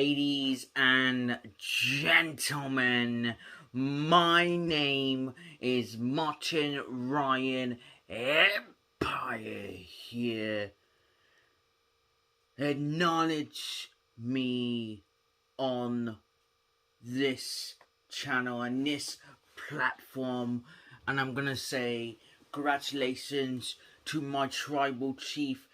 Ladies and gentlemen, my name is Martin Ryan Empire here. Acknowledge me on this channel and this platform, and I'm gonna say congratulations to my tribal chief.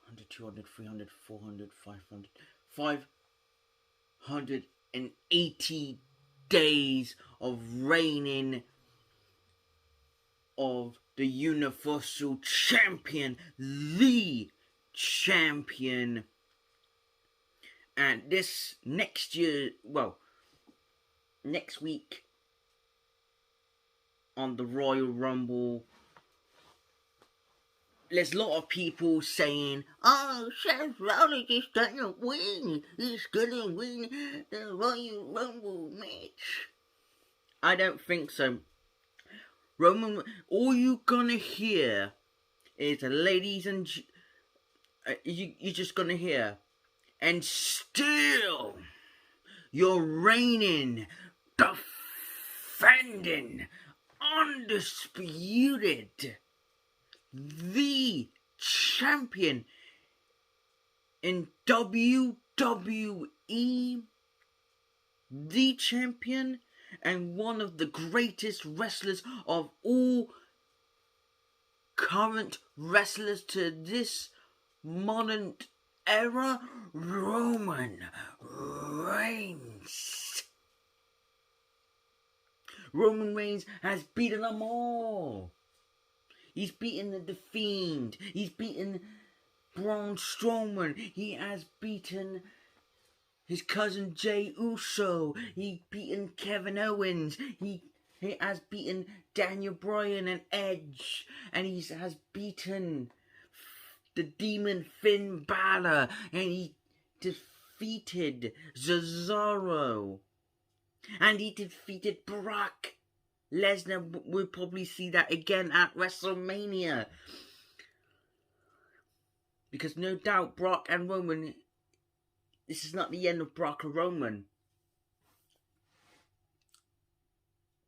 100, 200, 300, 400, 500, 580 days of reigning of the Universal Champion, the champion. And this next year, next week on the Royal Rumble, there's a lot of people saying, "Oh, Seth Rollins is gonna win. He's gonna win the Royal Rumble match." I don't think so. All you're gonna hear is ladies and you're just gonna hear, and still you're reigning, defending, undisputed, the champion in WWE, the champion and one of the greatest wrestlers of all current wrestlers to this modern era, Roman Reigns. Roman Reigns has beaten them all. He's beaten the Fiend. He's beaten Braun Strowman. He has beaten his cousin Jey Uso. He's beaten Kevin Owens. He has beaten Daniel Bryan and Edge. And he has beaten the Demon Finn Balor. And he defeated Cesaro. And he defeated Brock Lesnar. We'll probably see that again at WrestleMania. Because no doubt Brock and Roman, this is not the end of Brock and Roman.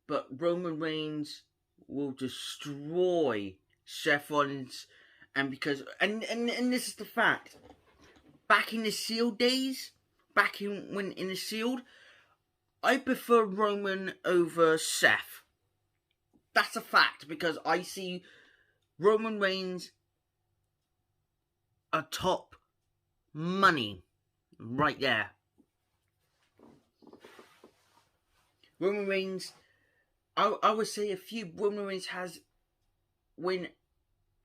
But Roman Reigns will destroy Seth Rollins. And because, and this is the fact. Back in the Shield days, in the Shield, I prefer Roman over Seth. That's a fact, because I see Roman Reigns atop money right there. Roman Reigns, I would say Roman Reigns has won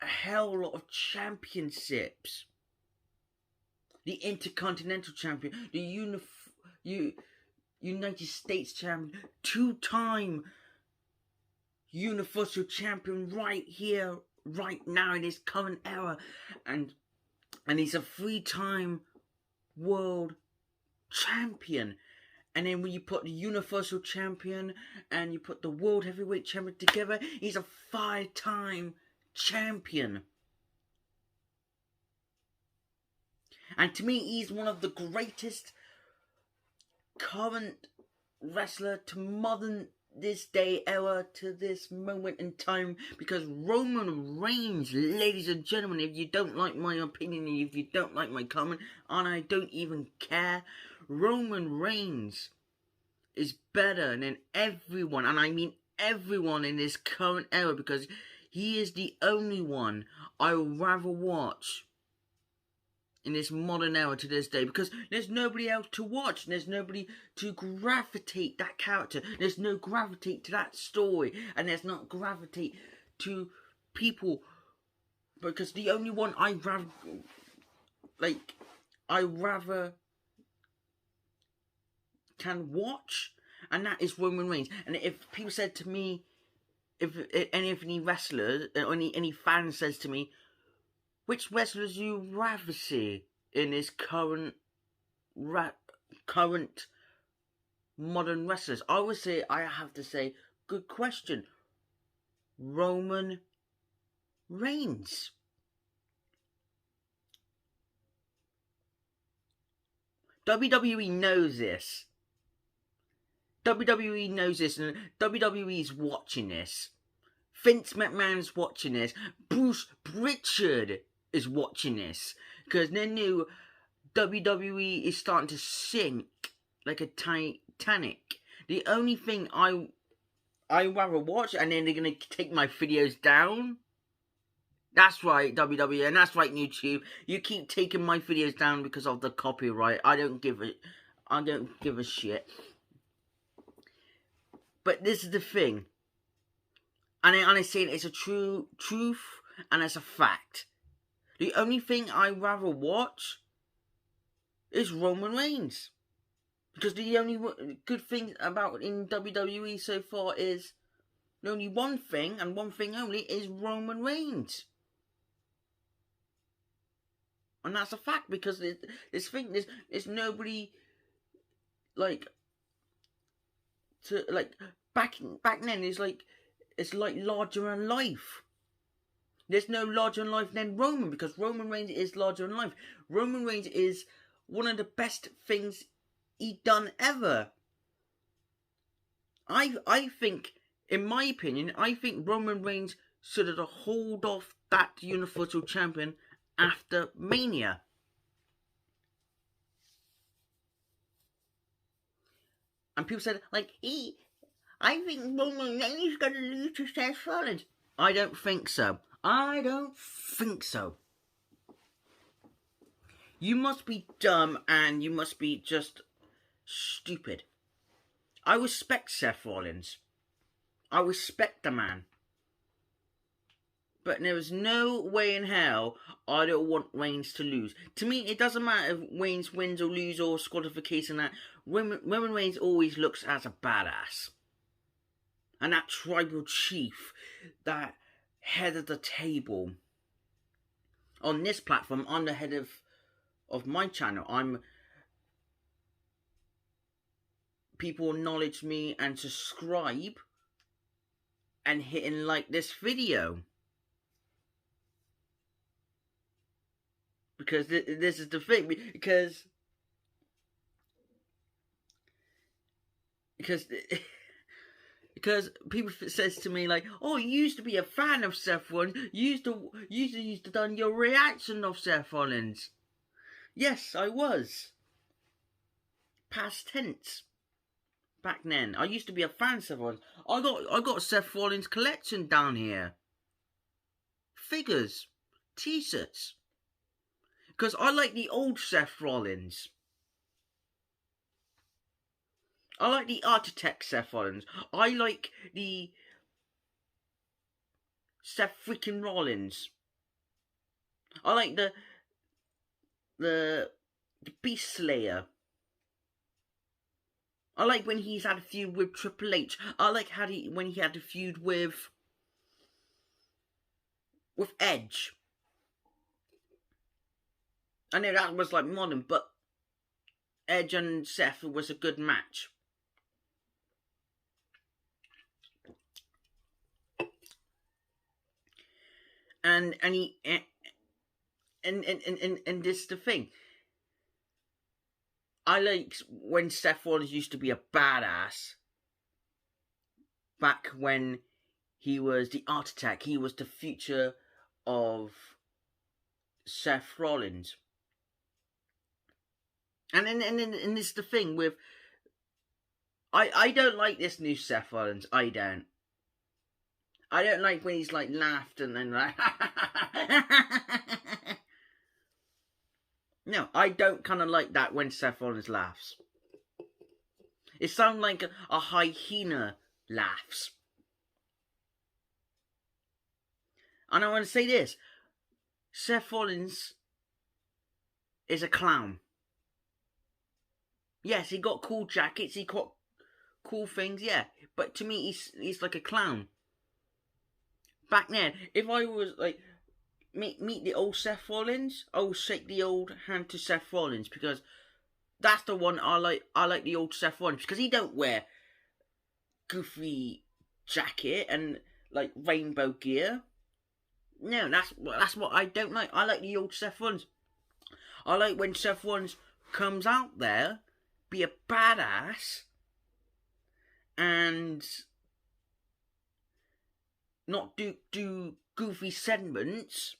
a hell lot of championships. The Intercontinental Champion, the United States Champion, 2-time Universal Champion right here, right now in his current era, and he's a 3-time World Champion. And then when you put the Universal Champion and you put the World Heavyweight Champion together, he's a 5-time champion. And to me, he's one of the greatest current wrestler to modern this day era, to this moment in time, because Roman Reigns, ladies and gentlemen, if you don't like my opinion, if you don't like my comment, and I don't even care, Roman Reigns is better than everyone, and I mean everyone in this current era, because he is the only one I would rather watch in this modern era to this day, because there's nobody else to watch. There's nobody to gravitate that character. There's no gravitate to that story, and there's not gravitate to people, because the only one I rather can watch, and that is Roman Reigns. And if people said to me, if any wrestlers or any fan says to me, which wrestlers you rather see in this current modern wrestlers, I have to say, good question, Roman Reigns. WWE knows this. WWE knows this, and WWE's watching this. Vince McMahon's watching this. Bruce Pritchard is watching this. Because they knew WWE is starting to sink like a Titanic. The only thing I rather watch, and then they're going to take my videos down. That's right, WWE, and that's right, YouTube. You keep taking my videos down because of the copyright. I don't give a shit. But this is the thing. And I'm saying it's a truth and it's a fact. The only thing I rather watch is Roman Reigns. Because the only good thing about in WWE so far is the only one thing, and one thing only, is Roman Reigns. And that's a fact, because there's nobody like to like back then. It's like larger than life. There's no larger than life than Roman, because Roman Reigns is larger than life. Roman Reigns is one of the best things he done ever. I think, in my opinion, I think Roman Reigns should have hauled off that Universal Champion after Mania. And people said, like, I think Roman Reigns is going to lose to Seth Rollins. I don't think so. You must be dumb, and you must be just stupid. I respect Seth Rollins. I respect the man. But there is no way in hell I don't want Reigns to lose. To me, it doesn't matter if Reigns wins or loses or disqualification. That Roman Reigns always looks as a badass. And that tribal chief, that head of the table. On this platform, I'm the head of my channel. People acknowledge me and subscribe and hitting like this video. Because this is the thing, because people says to me like, oh, you used to be a fan of Seth Rollins, you used to done your reaction of Seth Rollins. Yes, I was. Past tense. Back then, I used to be a fan of Seth Rollins. I got Seth Rollins collection down here. Figures, t-shirts. Because I like the old Seth Rollins. I like the architect Seth Rollins. I like the Seth freaking Rollins. I like the Beast Slayer. I like when he's had a feud with Triple H. I like when he had a feud with Edge. I know that was like modern, but Edge and Seth was a good match. And this is the thing. I like when Seth Rollins used to be a badass. Back when he was the architect, he was the future of Seth Rollins. And this is the thing with... I don't like this new Seth Rollins. I don't like when he's like laughed and then like... No, I don't kind of like that when Seth Rollins laughs. It sounds like a hyena laughs. And I want to say this. Seth Rollins is a clown. Yes, he got cool jackets, he got cool things, yeah. But to me, he's like a clown. Back then, if I was like, meet the old Seth Rollins, I will shake the old hand to Seth Rollins, because that's the one I like. I like the old Seth Rollins, because he don't wear goofy jacket and like rainbow gear. No, that's what I don't like. I like the old Seth Rollins. I like when Seth Rollins comes out there, be a badass, and not do goofy segments,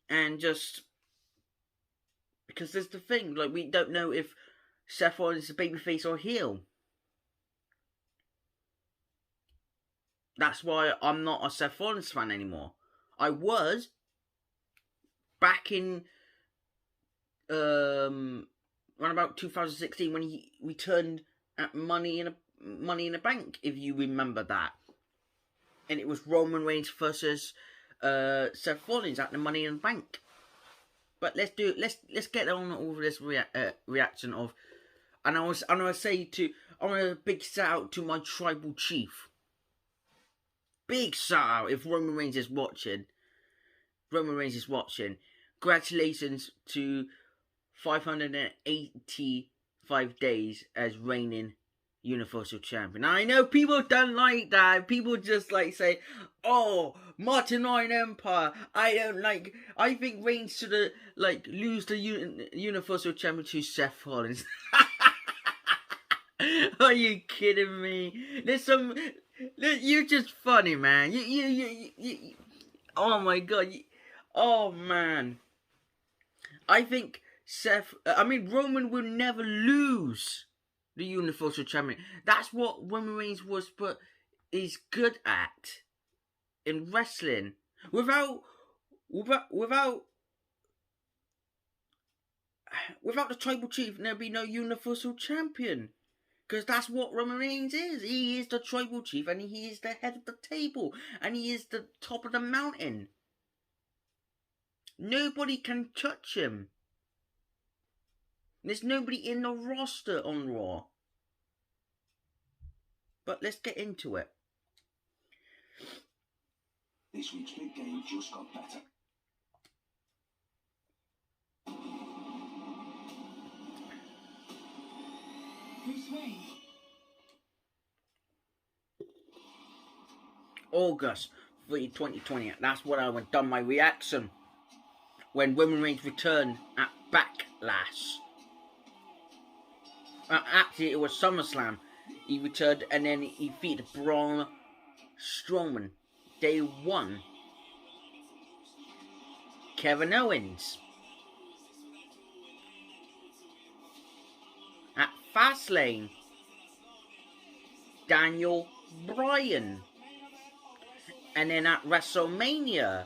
and just because there's the thing, like, we don't know if Seth Rollins is a babyface or heel. That's why I'm not a Seth Rollins fan anymore. I was back in around about 2016 when he returned at Money in a Bank, if you remember that, and it was Roman Reigns versus Seth Rollins at the Money in the Bank. But let's get on over this reaction of, and I want a big shout out to my tribal chief. Big shout out if Roman Reigns is watching. Congratulations to 585 days as reigning Universal Champion. Now, I know people don't like that. People just like say, "Oh, Martin Iron Empire." I think Reigns should have lose the Universal Champion to Seth Rollins. Are you kidding me? You're just funny, man. You oh my god. Oh man. I think Roman will never lose the Universal Champion. That's what Roman Reigns is good at in wrestling. Without the tribal chief, there'd be no Universal Champion. Because that's what Roman Reigns is. He is the tribal chief, and he is the head of the table, and he is the top of the mountain. Nobody can touch him. There's nobody in the roster on Raw. But let's get into it. This week's big game just got better. Who's me? August 3, 2020. That's when I done my reaction. When Roman Reigns returned at Backlash. Actually, it was SummerSlam. He returned and then he defeated Braun Strowman. Day 1. Kevin Owens. At Fastlane, Daniel Bryan. And then at WrestleMania,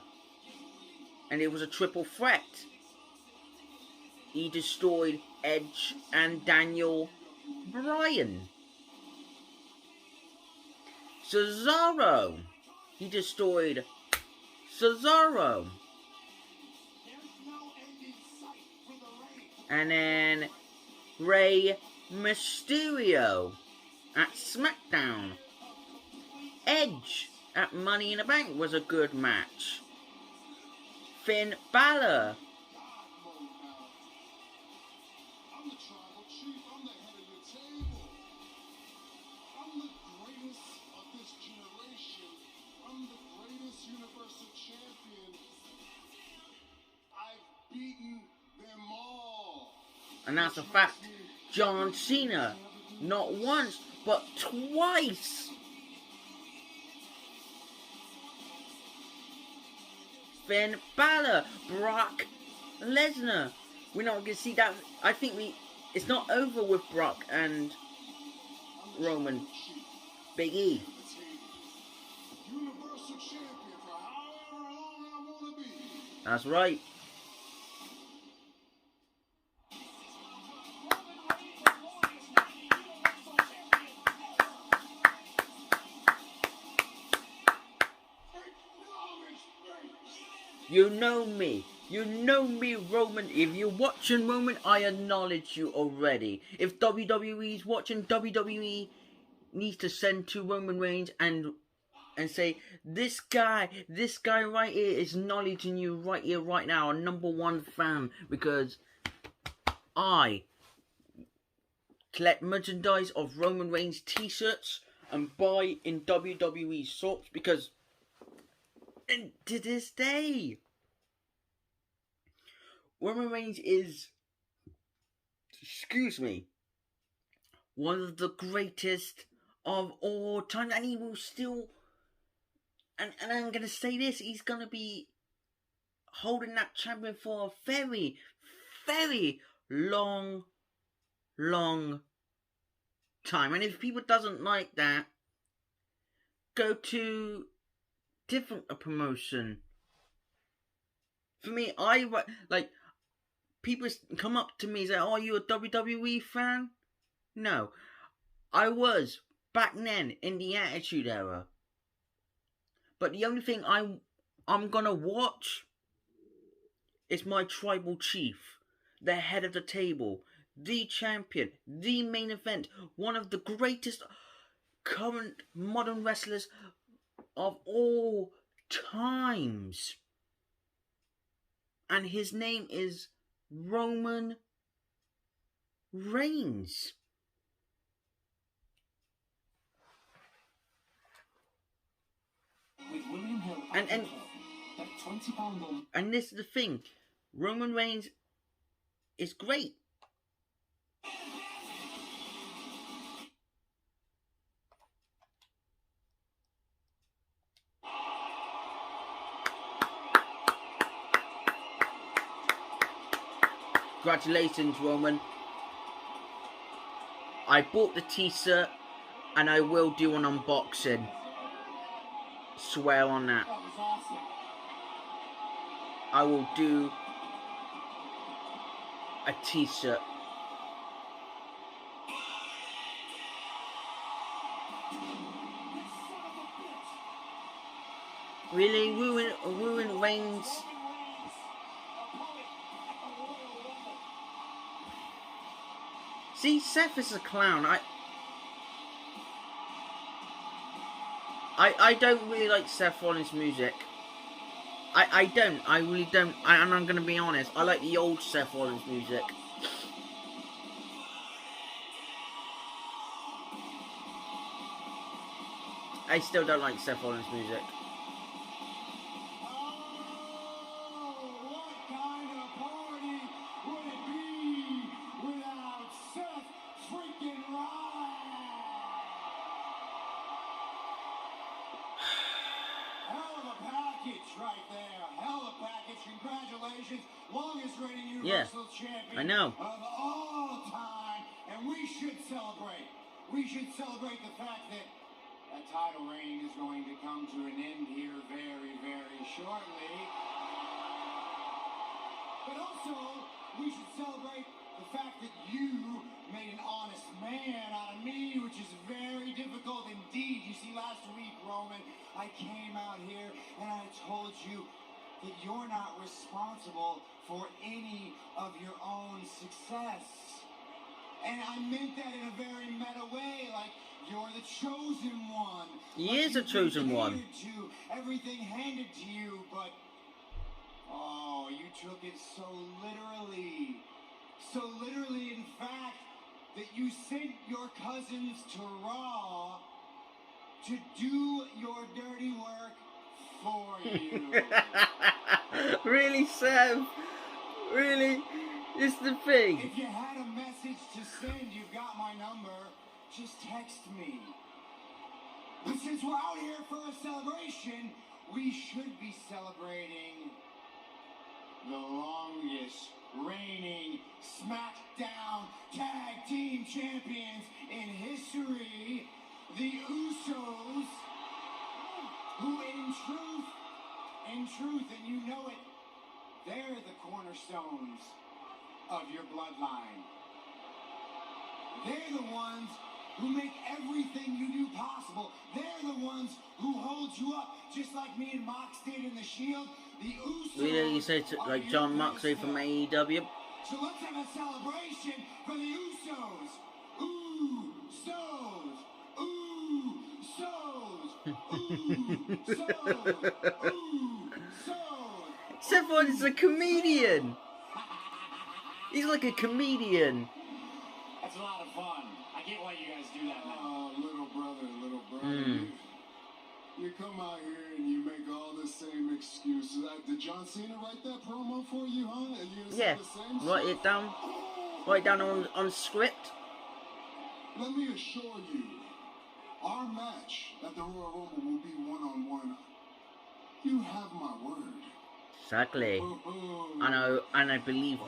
and it was a triple threat, he destroyed Edge and Daniel Bryan. Cesaro, he destroyed Cesaro. And then Rey Mysterio at SmackDown. Edge at Money in the Bank was a good match. Finn Balor. And that's a fact. John Cena, not once, but twice. Finn Balor, Brock Lesnar. We're not going to see that. I think it's not over with Brock and Roman. Big E. That's right. You know me, Roman. If you're watching Roman, I acknowledge you already. If WWE's watching, WWE needs to send to Roman Reigns and say, this guy right here is acknowledging you right here, right now, a #1 fan, because I collect merchandise of Roman Reigns t-shirts and buy in WWE shops, because and to this day, Roman Reigns is, excuse me, one of the greatest of all time, and he will still, and I'm going to say this, he's going to be holding that champion for a very, very long time. And if people doesn't like that, go to different promotion. For me, people come up to me and say, "Oh, are you a WWE fan?" No, I was back then in the Attitude Era. But the only thing I'm gonna watch is my tribal chief, the head of the table, the champion, the main event, one of the greatest current modern wrestlers of all times. And his name is Roman Reigns. With William Hill and this is the thing, Roman Reigns is great. Congratulations, Roman. I bought the t-shirt and I will do an unboxing. Swear on that. That was awesome. I will do a t-shirt. Really? Ruin Reigns? See, Seth is a clown. I don't really like Seth Rollins' music. I don't. I really don't. And I'm going to be honest. I like the old Seth Rollins' music. I still don't like Seth Rollins' music. Longest reigning Universal Champion I know. of all time, and we should celebrate. We should celebrate the fact that that title reign is going to come to an end here very, very shortly. But also, we should celebrate the fact that you made an honest man out of me, which is very difficult indeed. You see, last week, Roman, I came out here and I told you that you're not responsible for any of your own success. And I meant that in a very meta way, like you're the chosen one. He is a chosen one. To everything handed to you, but oh, you took it so literally. So literally, in fact, that you sent your cousins to Raw to do your dirty work for you. Really, Seth? Really? It's the thing. If you had a message to send, you've got my number. Just text me. But since we're out here for a celebration, we should be celebrating the longest reigning SmackDown Tag Team Champions in history, the Usos, who in truth, and you know it, they're the cornerstones of your bloodline. They're the ones who make everything you do possible. They're the ones who hold you up, just like me and Mox did in the Shield. The Usos. Really, you say like John Moxley from AEW? So let's have a celebration for the Usos. Usos. Seth Rollins is a comedian. He's like a comedian. That's a lot of fun. I get why you guys do that now. Oh, little brother. You come out here and you make all the same excuses. I did Did John Cena write that promo for you, huh? And you Yeah, the same write stuff? it down. Write it down on script. Let me assure you, our match at the Royal Rumble will be one-on-one. You have my word. Exactly. I know, and I believe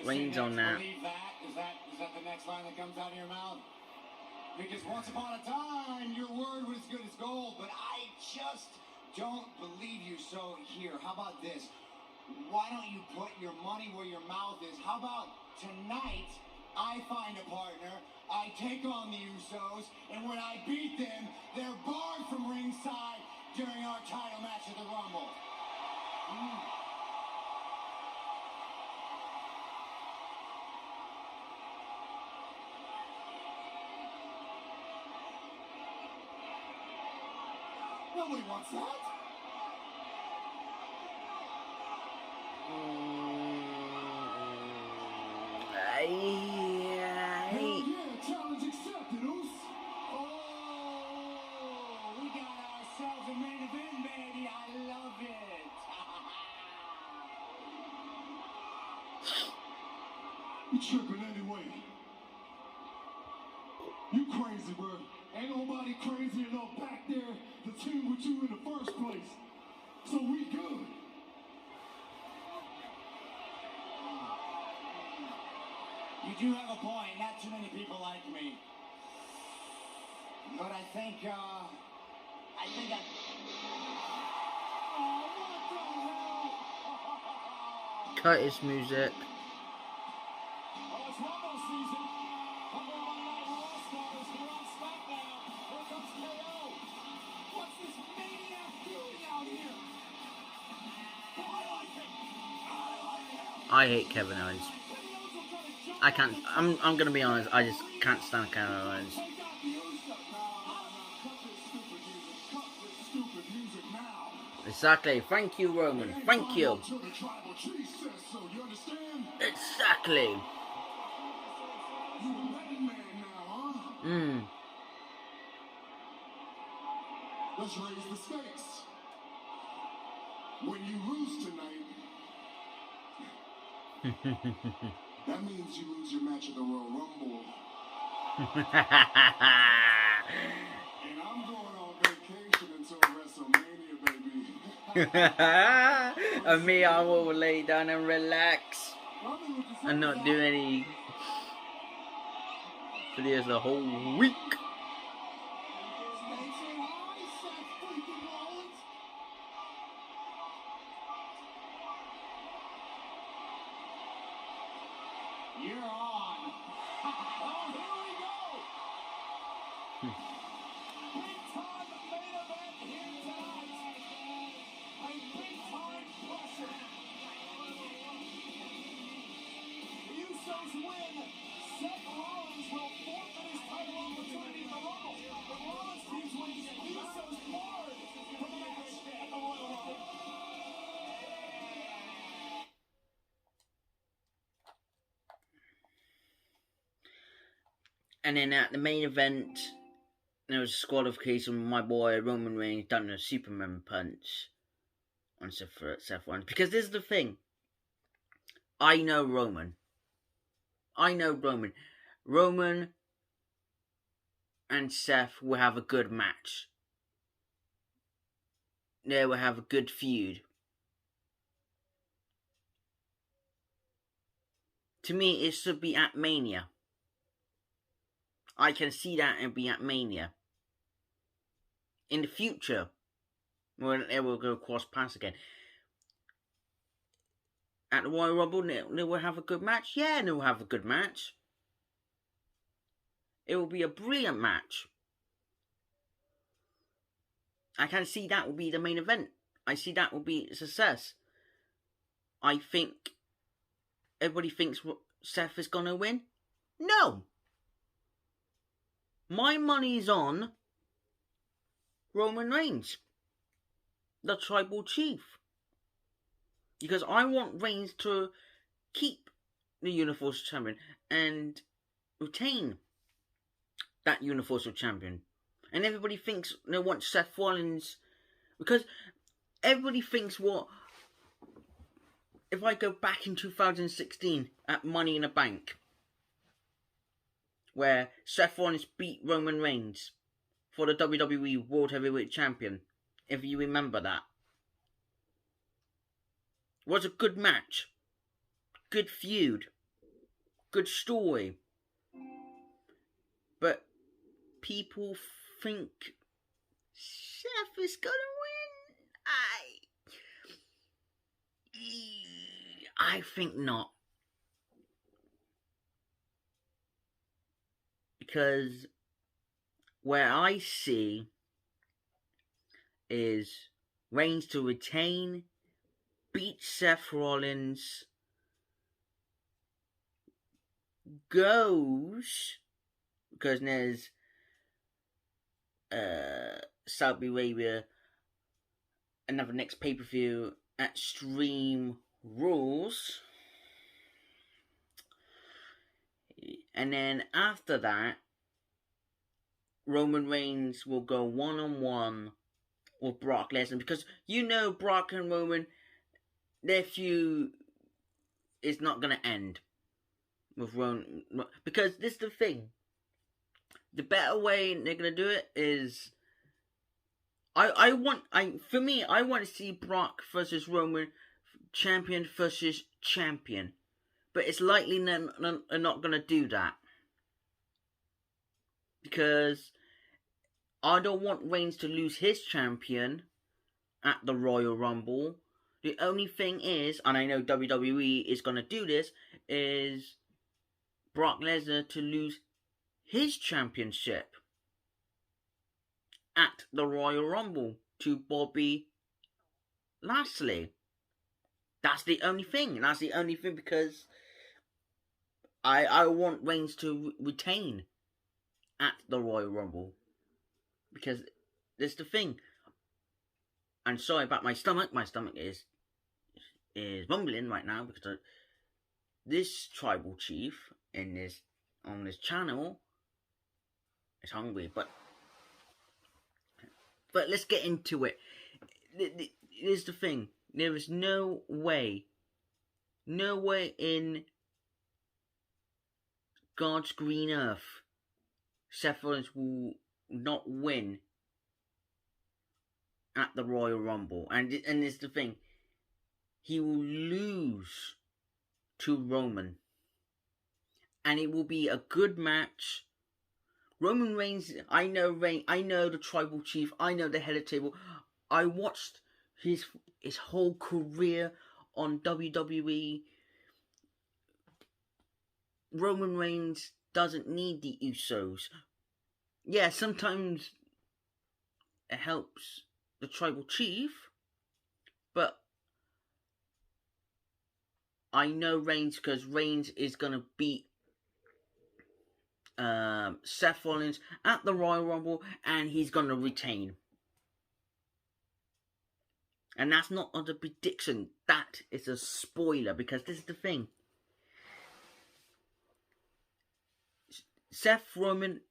Reigns on that. Believe that? Is that the next line that comes out of your mouth? Because once upon a time, your word was as good as gold, but I just don't believe you. So here, how about this? Why don't you put your money where your mouth is? How about tonight, I find a partner, I take on the Usos, and when I beat them, they're barred from ringside during our title match at the Rumble. Nobody wants that. Challenge accepted, Oos. Oh, we got ourselves a main event, baby. I love it. You tripping anyway. You crazy, bro. Ain't nobody crazy enough back there to team with you in the first place. So we good. You do have a point. Not too many people like me. But I think I... Oh, what the hell? Cut his music. Oh, it's Rumble season. Rumble Monday Night Raw stars. They're on SmackDown. Here comes KO. What's this maniac doing out here? Oh, I like it. I hate Kevin Owens. I can't. I'm gonna be honest. I just can't stand Kevin Owens. Exactly. Thank you, Roman. Thank you. Exactly. Let's raise the stakes. When you lose tonight, that means you lose your match at the Royal Rumble. And I'm going on vacation until WrestleMania, baby. And me, I will lay down and relax and not do any videos the whole week. You're on. Oh, here we go. Big time main event here tonight. A big time pressure. The Usos win. Seth Rollins will forfeit his title opportunity in the Rumble. The Rollins team wins. The Usos barred from the match at the Royal Rumble. And then at the main event, there was a disqualification with my boy Roman Reigns done a Superman punch on Seth Rollins. Because this is the thing. I know Roman. Roman and Seth will have a good match. They will have a good feud. To me, it should be at Mania. I can see that and be at Mania. In the future, when it will go cross paths again. At the Royal Rumble, they will have a good match. Yeah, they will have a good match. It will be a brilliant match. I can see that will be the main event. I see that will be a success. I think everybody thinks Seth is going to win. No. My money's on Roman Reigns, the tribal chief. Because I want Reigns to keep the Universal Champion and retain that Universal Champion. And everybody thinks they want Seth Rollins, because everybody thinks what if I go back in 2016 at Money in the Bank, where Seth Rollins beat Roman Reigns for the WWE World Heavyweight Champion, if you remember that. It was a good match, good feud, good story. But people think Seth is gonna win. I think not. Because where I see is Reigns to retain, beat Seth Rollins, goes, because there's Saudi Arabia, another next pay-per-view at Extreme Rules, and then after that Roman Reigns will go one-on-one with Brock Lesnar, because you know Brock and Roman, their feud is not going to end with Roman, because this is the thing. The better way they're going to do it is, I want to see Brock versus Roman, champion versus champion. But it's likely they're not going to do that. Because I don't want Reigns to lose his champion at the Royal Rumble. The only thing is, and I know WWE is going to do this, is Brock Lesnar to lose his championship at the Royal Rumble to Bobby Lashley. That's the only thing. Because I want Reigns to retain at the Royal Rumble. Because this is the thing. I'm sorry about my stomach. My stomach is rumbling right now because this tribal chief on this channel is hungry. But let's get into it. Here's the thing. There is no way in God's green earth Seth Rollins will not win at the Royal Rumble. And it's the thing. He will lose to Roman. And it will be a good match. Roman Reigns, I know the tribal chief, I know the head of table. I watched his whole career on WWE. Roman Reigns doesn't need the Usos. Yeah, sometimes it helps the tribal chief, but I know Reigns, because Reigns is going to beat Seth Rollins at the Royal Rumble, and he's going to retain. And that's not a prediction, that is a spoiler, because this is the thing. Seth Roman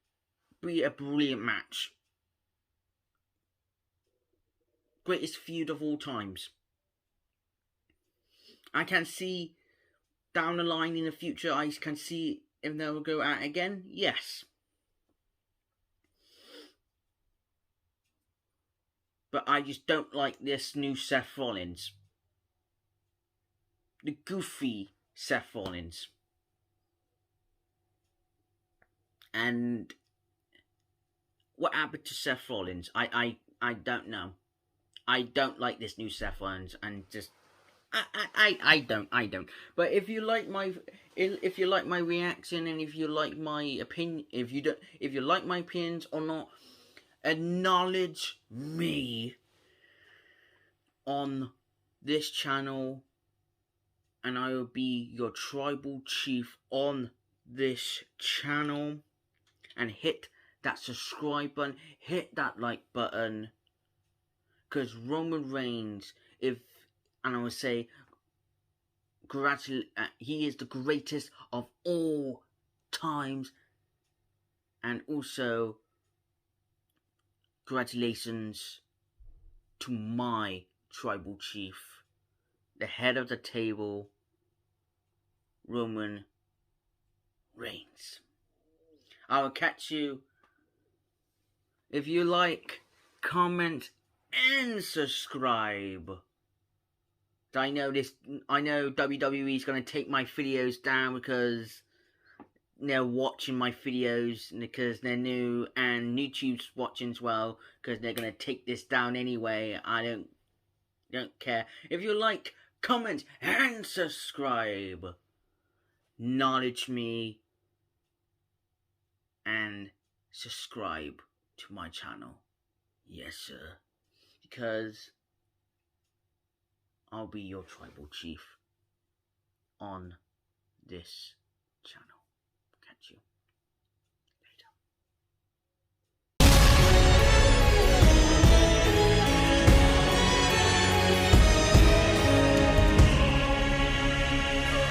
be a brilliant match. Greatest feud of all times. I can see down the line in the future, I can see if they'll go out again. Yes. But I just don't like this new Seth Rollins. The goofy Seth Rollins. And what happened to Seth Rollins? I don't know. I don't like this new Seth Rollins, and just I don't. But if you like my reaction, and if you like my opinion, if you like my opinions or not, acknowledge me on this channel, and I will be your tribal chief on this channel. And hit that subscribe button, hit that like button, because Roman Reigns, and I would say, he is the greatest of all times. And also, congratulations to my tribal chief. the head of the table, Roman Reigns. I will catch you. If you like, comment, and subscribe. I know WWE is going to take my videos down because they're watching my videos because they're new, and YouTube's watching as well because they're going to take this down anyway. I don't care. If you like, comment, and subscribe. Acknowledge me and subscribe to my channel. Yes, sir. Because I'll be your tribal chief on this channel. Catch you.